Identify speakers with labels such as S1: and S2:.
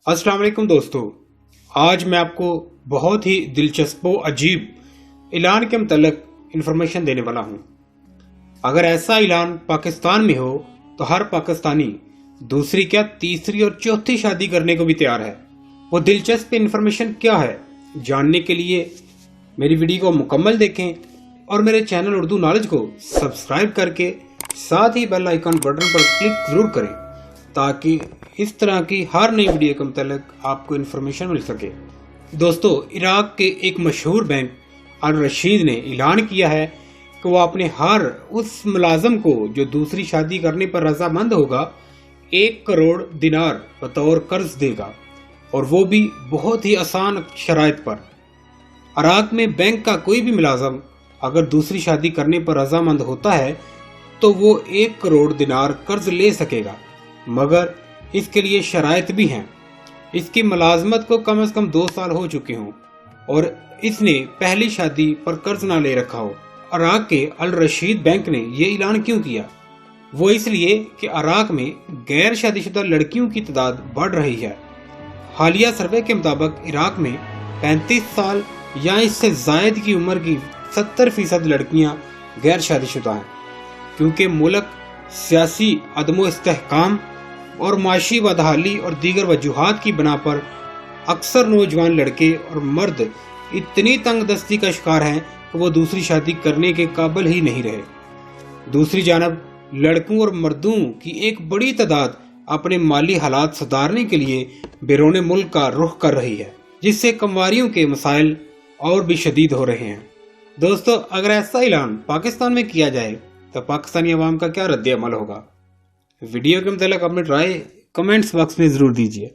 S1: अस्सलाम वालेकुम दोस्तों, आज मैं आपको बहुत ही दिलचस्प व अजीब ऐलान के मुतल्लिक इंफॉर्मेशन देने वाला हूं। अगर ऐसा ऐलान पाकिस्तान में हो तो हर पाकिस्तानी दूसरी क्या तीसरी और चौथी शादी करने को भी तैयार है। वो दिलचस्प इंफॉर्मेशन क्या है, जानने के लिए मेरी वीडियो को मुकम्मल देखें और मेरे चैनल उर्दू नॉलेज को सब्सक्राइब करके साथ ही बेल आइकन बटन पर क्लिक जरूर करें ताकि इस तरह की हर नई वीडियो के मुतालिक आपको इन्फॉर्मेशन मिल सके। दोस्तों, इराक के एक मशहूर बैंक अल रशीद ने ऐलान किया है कि वो अपने हर उस मुलाजम को जो दूसरी शादी करने पर रजामंद होगा 1 करोड़ दिनार बतौर कर्ज देगा, और वो भी बहुत ही आसान शराइत पर। इराक में बैंक का कोई भी मुलाजम अगर दूसरी शादी करने पर रजामंद होता है तो वो 1 करोड़ दिनार कर्ज ले सकेगा, मगर इसके लिए शराइत भी हैं। इसकी मुलाजमत को कम से कम 2 साल हो चुके हों और इसने पहली शादी पर कर्ज ना ले रखा हो। इराक के अल रशीद बैंक ने ये ऐलान क्यों किया? वो इसलिए कि इराक में गैर शादीशुदा लड़कियों की तादाद बढ़ रही है। हालिया सर्वे के मुताबिक इराक में 35 साल या इससे जायद की उम्र की 70% लड़कियां गैर शादीशुदा हैं, क्योंकि मुल्क सियासी अदमो इस्तेहकाम और माशी बदहाली और दीगर वजूहात की बना पर अक्सर नौजवान लड़के और मर्द इतनी तंगदस्ती का शिकार हैं कि वो दूसरी शादी करने के काबिल ही नहीं रहे। दूसरी जानब लड़कों और मर्दों की एक बड़ी तादाद अपने माली हालात सुधारने के लिए बैरून मुल्क का रुख कर रही है, जिससे कमवारियों के मसाइल और भी शदीद हो रहे हैं। दोस्तों, अगर ऐसा ऐलान पाकिस्तान में किया जाए तो पाकिस्तानी अवाम का क्या रद्द अमल होगा? वीडियो के मुतालिक अपनी राय कमेंट्स बॉक्स में ज़रूर दीजिए।